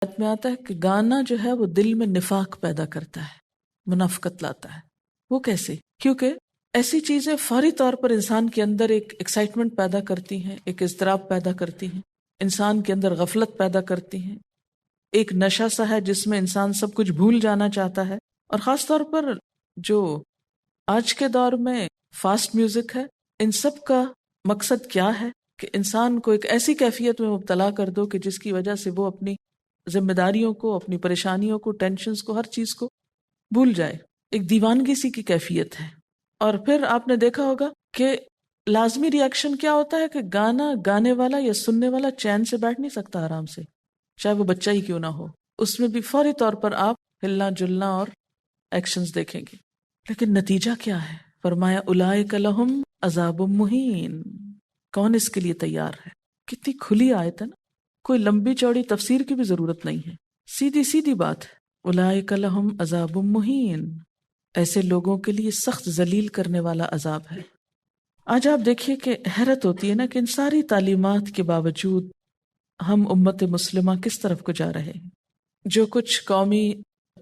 بات میں آتا ہے کہ گانا جو ہے وہ دل میں نفاق پیدا کرتا ہے، منافقت لاتا ہے۔ وہ کیسے؟ کیونکہ ایسی چیزیں فوری طور پر انسان کے اندر ایک ایکسائٹمنٹ پیدا کرتی ہیں، ایک اضطراب پیدا کرتی ہیں، انسان کے اندر غفلت پیدا کرتی ہیں، ایک نشہ سا ہے جس میں انسان سب کچھ بھول جانا چاہتا ہے۔ اور خاص طور پر جو آج کے دور میں فاسٹ میوزک ہے، ان سب کا مقصد کیا ہے کہ انسان کو ایک ایسی کیفیت میں مبتلا کر دو کہ جس کی وجہ سے وہ اپنی ذمہ داریوں کو، اپنی پریشانیوں کو، ٹینشنز کو، ہر چیز کو بھول جائے۔ ایک دیوانگی سی کی کیفیت ہے۔ اور پھر آپ نے دیکھا ہوگا کہ لازمی ری ایکشن کیا ہوتا ہے کہ گانا گانے والا یا سننے والا چین سے بیٹھ نہیں سکتا آرام سے، چاہے وہ بچہ ہی کیوں نہ ہو۔ اس میں بھی فوری طور پر آپ ہلنا جلنا اور ایکشنز دیکھیں گے۔ لیکن نتیجہ کیا ہے؟ فرمایا اولئک لہم عذاب مہین۔ کون اس کے لیے تیار ہے؟ کتنی کھلی آیت ہے نا، کوئی لمبی چوڑی تفسیر کی بھی ضرورت نہیں ہے، سیدھی سیدھی بات ہے۔ اولئک لہم عذاب مہین، ایسے لوگوں کے لیے سخت ذلیل کرنے والا عذاب ہے۔ آج آپ دیکھیے کہ حیرت ہوتی ہے نا کہ ان ساری تعلیمات کے باوجود ہم امت مسلمہ کس طرف کو جا رہے ہیں۔ جو کچھ قومی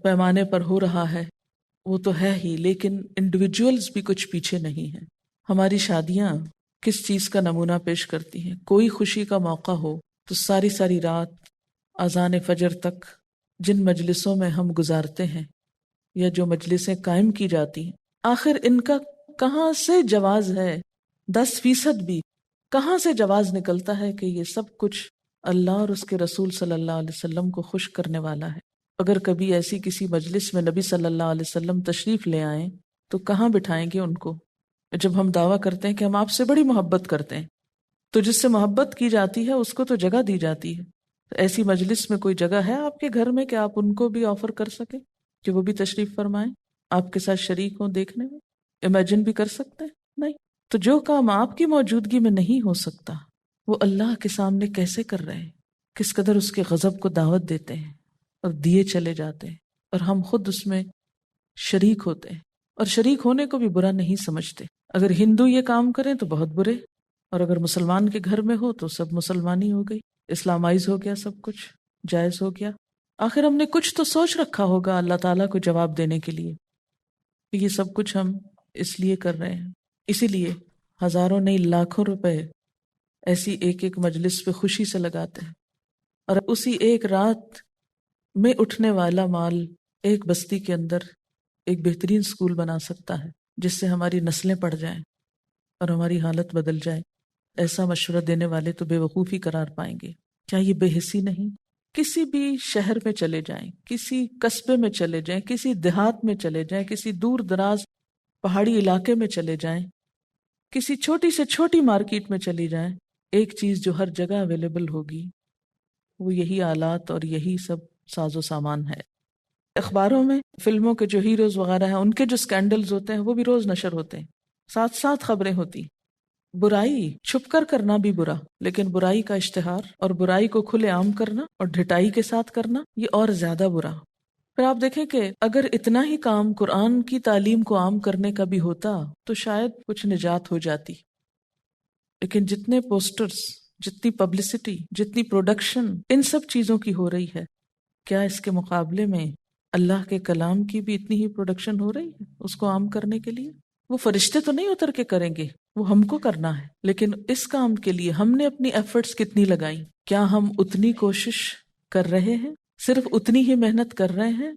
پیمانے پر ہو رہا ہے وہ تو ہے ہی، لیکن انڈیویجولز بھی کچھ پیچھے نہیں ہیں۔ ہماری شادیاں کس چیز کا نمونہ پیش کرتی ہیں؟ کوئی خوشی کا موقع ہو تو ساری ساری رات اذان فجر تک جن مجلسوں میں ہم گزارتے ہیں یا جو مجلسیں قائم کی جاتی ہیں، آخر ان کا کہاں سے جواز ہے؟ 10% بھی کہاں سے جواز نکلتا ہے کہ یہ سب کچھ اللہ اور اس کے رسول صلی اللہ علیہ وسلم کو خوش کرنے والا ہے؟ اگر کبھی ایسی کسی مجلس میں نبی صلی اللہ علیہ وسلم تشریف لے آئیں تو کہاں بٹھائیں گے ان کو؟ جب ہم دعویٰ کرتے ہیں کہ ہم آپ سے بڑی محبت کرتے ہیں، تو جس سے محبت کی جاتی ہے اس کو تو جگہ دی جاتی ہے۔ تو ایسی مجلس میں کوئی جگہ ہے آپ کے گھر میں کہ آپ ان کو بھی آفر کر سکیں کہ وہ بھی تشریف فرمائیں، آپ کے ساتھ شریک ہوں دیکھنے میں؟ امیجن بھی کر سکتے ہیں؟ نہیں۔ تو جو کام آپ کی موجودگی میں نہیں ہو سکتا وہ اللہ کے سامنے کیسے کر رہے ہیں؟ کس قدر اس کے غضب کو دعوت دیتے ہیں اور دیے چلے جاتے ہیں، اور ہم خود اس میں شریک ہوتے ہیں، اور شریک ہونے کو بھی برا نہیں سمجھتے۔ اگر ہندو یہ کام کریں تو بہت برے، اور اگر مسلمان کے گھر میں ہو تو سب مسلمانی ہو گئی، اسلامائز ہو گیا، سب کچھ جائز ہو گیا۔ آخر ہم نے کچھ تو سوچ رکھا ہوگا اللہ تعالیٰ کو جواب دینے کے لیے، کہ یہ سب کچھ ہم اس لیے کر رہے ہیں۔ اسی لیے ہزاروں نہیں لاکھوں روپے ایسی ایک ایک مجلس پہ خوشی سے لگاتے ہیں، اور اسی ایک رات میں اٹھنے والا مال ایک بستی کے اندر ایک بہترین سکول بنا سکتا ہے جس سے ہماری نسلیں پڑھ جائیں اور ہماری حالت بدل جائے۔ ایسا مشورہ دینے والے تو بے وقوفی قرار پائیں گے۔ کیا یہ بے حسی نہیں؟ کسی بھی شہر میں چلے جائیں، کسی قصبے میں چلے جائیں، کسی دیہات میں چلے جائیں، کسی دور دراز پہاڑی علاقے میں چلے جائیں، کسی چھوٹی سے چھوٹی مارکیٹ میں چلی جائیں، ایک چیز جو ہر جگہ اویلیبل ہوگی وہ یہی آلات اور یہی سب ساز و سامان ہے۔ اخباروں میں فلموں کے جو ہیروز وغیرہ ہیں ان کے جو سکینڈلز ہوتے ہیں وہ بھی روز نشر ہوتے ہیں، ساتھ ساتھ خبریں ہوتی۔ برائی چھپ کر کرنا بھی برا، لیکن برائی کا اشتہار اور برائی کو کھلے عام کرنا اور ڈھٹائی کے ساتھ کرنا یہ اور زیادہ برا۔ پھر آپ دیکھیں کہ اگر اتنا ہی کام قرآن کی تعلیم کو عام کرنے کا بھی ہوتا تو شاید کچھ نجات ہو جاتی، لیکن جتنے پوسٹرز، جتنی پبلسٹی، جتنی پروڈکشن ان سب چیزوں کی ہو رہی ہے، کیا اس کے مقابلے میں اللہ کے کلام کی بھی اتنی ہی پروڈکشن ہو رہی ہے اس کو عام کرنے کے لیے؟ وہ فرشتے تو نہیں اتر کے کریں گے، وہ ہم کو کرنا ہے، لیکن اس کام کے لیے ہم نے اپنی ایفرٹس کتنی لگائی؟ کیا ہم اتنی کوشش کر رہے ہیں؟ صرف اتنی ہی محنت کر رہے ہیں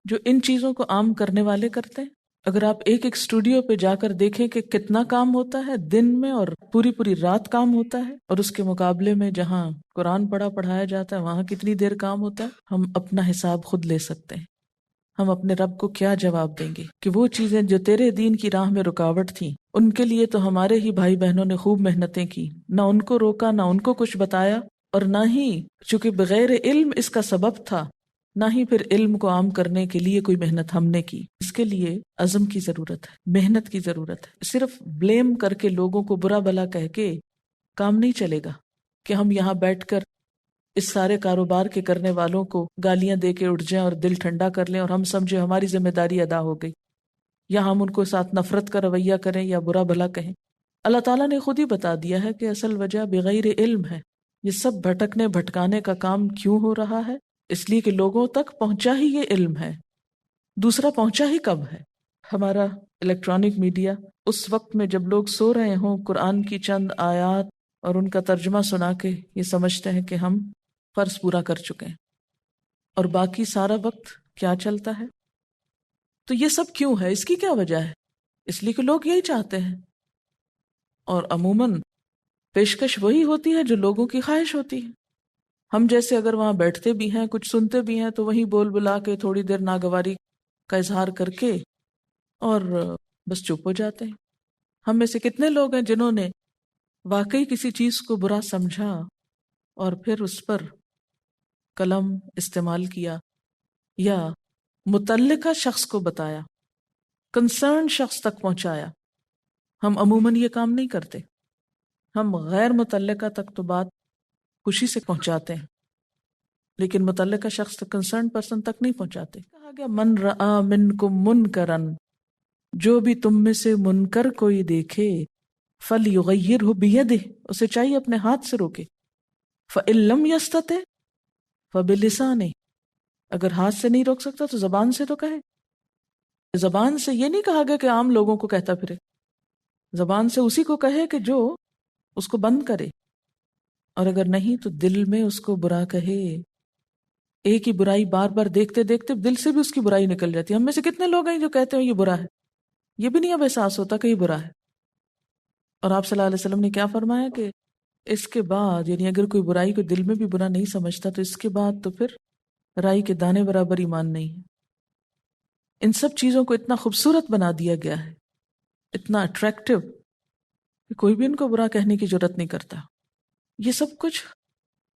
جو ان چیزوں کو عام کرنے والے کرتے ہیں؟ اگر آپ ایک ایک اسٹوڈیو پہ جا کر دیکھیں کہ کتنا کام ہوتا ہے دن میں، اور پوری پوری رات کام ہوتا ہے، اور اس کے مقابلے میں جہاں قرآن پڑھایا جاتا ہے وہاں کتنی دیر کام ہوتا ہے، ہم اپنا حساب خود لے سکتے ہیں۔ ہم اپنے رب کو کیا جواب دیں گے کہ وہ چیزیں جو تیرے دین کی راہ میں رکاوٹ تھیں ان کے لیے تو ہمارے ہی بھائی بہنوں نے خوب محنتیں کی، نہ ان کو روکا، نہ ان کو کچھ بتایا، اور نہ ہی چونکہ بغیر علم اس کا سبب تھا، نہ ہی پھر علم کو عام کرنے کے لیے کوئی محنت ہم نے کی۔ اس کے لیے عزم کی ضرورت ہے، محنت کی ضرورت ہے۔ صرف بلیم کر کے لوگوں کو برا بھلا کہہ کے کام نہیں چلے گا کہ ہم یہاں بیٹھ کر اس سارے کاروبار کے کرنے والوں کو گالیاں دے کے اٹھ جائیں اور دل ٹھنڈا کر لیں اور ہم سمجھے ہماری ذمہ داری ادا ہو گئی، یا ہم ان کو ساتھ نفرت کا رویہ کریں یا برا بھلا کہیں۔ اللہ تعالیٰ نے خود ہی بتا دیا ہے کہ اصل وجہ بغیر علم ہے۔ یہ سب بھٹکنے بھٹکانے کا کام کیوں ہو رہا ہے؟ اس لیے کہ لوگوں تک پہنچا ہی یہ علم ہے، دوسرا پہنچا ہی کب ہے؟ ہمارا الیکٹرانک میڈیا اس وقت میں جب لوگ سو رہے ہوں قرآن کی چند آیات اور ان کا ترجمہ سنا کے یہ سمجھتے ہیں کہ ہم فرض پورا کر چکے ہیں، اور باقی سارا وقت کیا چلتا ہے؟ تو یہ سب کیوں ہے؟ اس کی کیا وجہ ہے؟ اس لیے کہ لوگ یہی چاہتے ہیں، اور عموماً پیشکش وہی ہوتی ہے جو لوگوں کی خواہش ہوتی ہے۔ ہم جیسے اگر وہاں بیٹھتے بھی ہیں، کچھ سنتے بھی ہیں، تو وہیں بول بلا کے تھوڑی دیر ناگواری کا اظہار کر کے اور بس چپ ہو جاتے ہیں۔ ہم میں سے کتنے لوگ ہیں جنہوں نے واقعی کسی چیز کو برا سمجھا اور پھر اس پر قلم استعمال کیا یا متعلقہ شخص کو بتایا، کنسرن شخص تک پہنچایا؟ ہم عموماً یہ کام نہیں کرتے، ہم غیر متعلقہ تک تو بات خوشی سے پہنچاتے ہیں، لیکن متعلقہ شخص تک، کنسرن پرسن تک نہیں پہنچاتے۔ کہا گیا من رآ منکم منکرن، جو بھی تم میں سے منکر کوئی دیکھے، فلیغیرہ بیدہ، اسے چاہیے اپنے ہاتھ سے روکے، فإن لم یستطع فبلسانہ، اگر ہاتھ سے نہیں روک سکتا تو زبان سے تو کہے۔ زبان سے یہ نہیں کہا گیا کہ عام لوگوں کو کہتا پھرے، زبان سے اسی کو کہے کہ جو اس کو بند کرے، اور اگر نہیں تو دل میں اس کو برا کہے۔ ایک ہی برائی بار بار دیکھتے دیکھتے دل سے بھی اس کی برائی نکل جاتی ہے۔ ہم میں سے کتنے لوگ ہیں جو کہتے ہیں یہ برا ہے، یہ بھی نہیں اب احساس ہوتا کہ یہ برا ہے۔ اور آپ صلی اللہ علیہ وسلم نے کیا فرمایا کہ اس کے بعد، یعنی اگر کوئی برائی کو دل میں بھی برا نہیں سمجھتا تو اس کے بعد تو پھر رائی کے دانے برابر ایمان نہیں ہے۔ ان سب چیزوں کو اتنا خوبصورت بنا دیا گیا ہے، اتنا اٹریکٹیو، کہ کوئی بھی ان کو برا کہنے کی جرات نہیں کرتا۔ یہ سب کچھ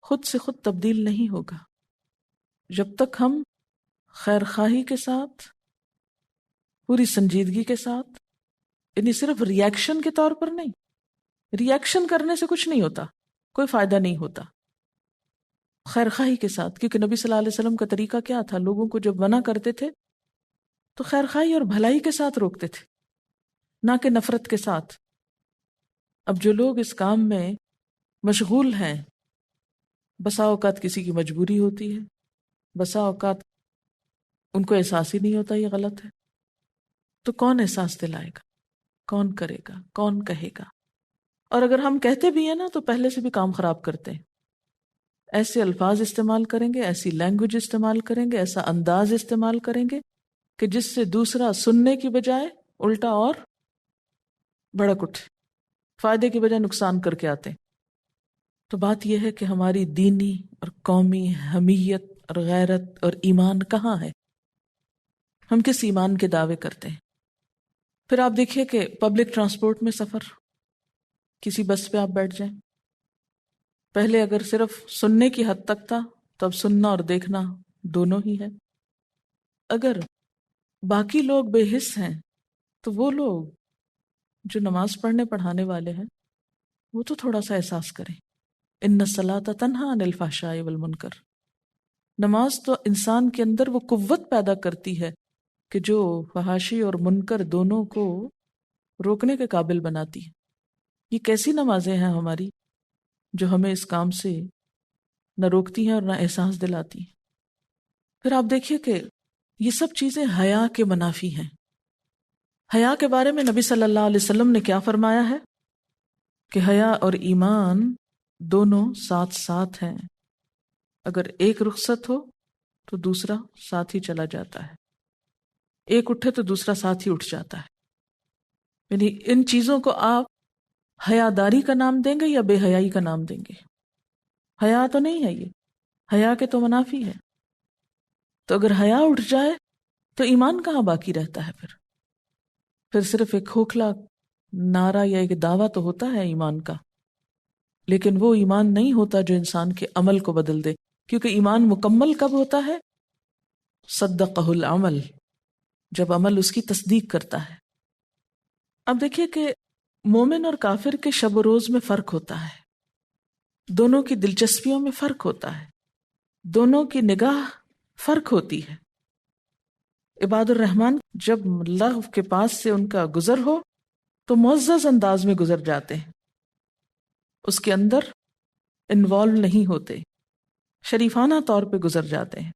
خود سے خود تبدیل نہیں ہوگا جب تک ہم خیر خواہی کے ساتھ، پوری سنجیدگی کے ساتھ، یعنی صرف ری ایکشن کے طور پر نہیں، ری ایکشن کرنے سے کچھ نہیں ہوتا، کوئی فائدہ نہیں ہوتا، خیر خواہی کے ساتھ۔ کیونکہ نبی صلی اللہ علیہ وسلم کا طریقہ کیا تھا؟ لوگوں کو جب منع کرتے تھے تو خیر خواہی اور بھلائی کے ساتھ روکتے تھے، نہ کہ نفرت کے ساتھ۔ اب جو لوگ اس کام میں مشغول ہیں، بسا اوقات کسی کی مجبوری ہوتی ہے، بسا اوقات ان کو احساس ہی نہیں ہوتا یہ غلط ہے، تو کون احساس دلائے گا؟ کون کرے گا؟ کون کہے گا؟ اور اگر ہم کہتے بھی ہیں نا تو پہلے سے بھی کام خراب کرتے ہیں، ایسے الفاظ استعمال کریں گے، ایسی لینگویج استعمال کریں گے، ایسا انداز استعمال کریں گے کہ جس سے دوسرا سننے کی بجائے الٹا اور بھڑک اٹھے، فائدے کی بجائے نقصان کر کے آتے ہیں۔ تو بات یہ ہے کہ ہماری دینی اور قومی حمیت اور غیرت اور ایمان کہاں ہے؟ ہم کس ایمان کے دعوے کرتے ہیں؟ پھر آپ دیکھیے کہ پبلک ٹرانسپورٹ میں سفر، کسی بس پہ آپ بیٹھ جائیں، پہلے اگر صرف سننے کی حد تک تھا تو اب سننا اور دیکھنا دونوں ہی ہے۔ اگر باقی لوگ بے حس ہیں تو وہ لوگ جو نماز پڑھنے پڑھانے والے ہیں وہ تو تھوڑا سا احساس کریں۔ ان الصلاۃ تنہی عن الفحشاء والمنکر، نماز تو انسان کے اندر وہ قوت پیدا کرتی ہے کہ جو فحاشی اور منکر دونوں کو روکنے کے قابل بناتی ہے۔ یہ کیسی نمازیں ہیں ہماری جو ہمیں اس کام سے نہ روکتی ہیں اور نہ احساس دلاتی ہیں۔ پھر آپ دیکھیے کہ یہ سب چیزیں حیا کے منافی ہیں۔ حیا کے بارے میں نبی صلی اللہ علیہ وسلم نے کیا فرمایا ہے کہ حیا اور ایمان دونوں ساتھ ساتھ ہیں، اگر ایک رخصت ہو تو دوسرا ساتھ ہی چلا جاتا ہے، ایک اٹھے تو دوسرا ساتھ ہی اٹھ جاتا ہے۔ یعنی ان چیزوں کو آپ حیاداری کا نام دیں گے یا بے حیائی کا نام دیں گے؟ حیا تو نہیں ہے، یہ حیا کے تو منافی ہے۔ تو اگر حیا اٹھ جائے تو ایمان کہاں باقی رہتا ہے؟ پھر صرف ایک کھوکھلا نعرہ یا ایک دعویٰ تو ہوتا ہے ایمان کا، لیکن وہ ایمان نہیں ہوتا جو انسان کے عمل کو بدل دے، کیونکہ ایمان مکمل کب ہوتا ہے؟ صدقہ العمل، جب عمل اس کی تصدیق کرتا ہے۔ اب دیکھیے کہ مومن اور کافر کے شب و روز میں فرق ہوتا ہے، دونوں کی دلچسپیوں میں فرق ہوتا ہے، دونوں کی نگاہ فرق ہوتی ہے۔ عباد الرحمن جب لغو کے پاس سے ان کا گزر ہو تو معزز انداز میں گزر جاتے ہیں، اس کے اندر انوالو نہیں ہوتے، شریفانہ طور پہ گزر جاتے ہیں۔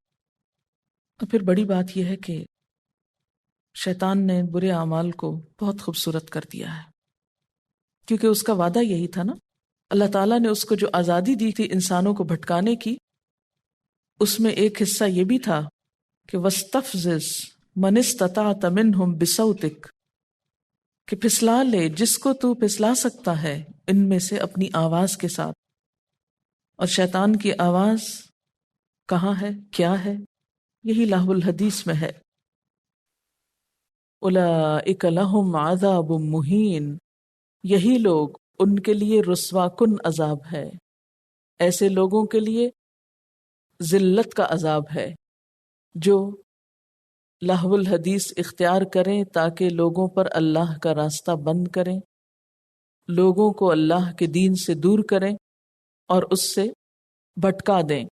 اور پھر بڑی بات یہ ہے کہ شیطان نے برے اعمال کو بہت خوبصورت کر دیا ہے، کیونکہ اس کا وعدہ یہی تھا نا، اللہ تعالیٰ نے اس کو جو آزادی دی تھی انسانوں کو بھٹکانے کی، اس میں ایک حصہ یہ بھی تھا کہ وَاسْتَفْزِزْ مَنِ اسْتَطَعْتَ مِنْهُمْ بِصَوْتِكَ، کہ پھسلا لے جس کو تو پھسلا سکتا ہے ان میں سے اپنی آواز کے ساتھ۔ اور شیطان کی آواز کہاں ہے، کیا ہے؟ یہی لہو الحدیث میں ہے، اولئک لہم عذاب مہین، یہی لوگ، ان کے لیے رسوا کن عذاب ہے، ایسے لوگوں کے لیے ذلت کا عذاب ہے جو لہو الحدیث اختیار کریں تاکہ لوگوں پر اللہ کا راستہ بند کریں، لوگوں کو اللہ کے دین سے دور کریں اور اس سے بھٹکا دیں۔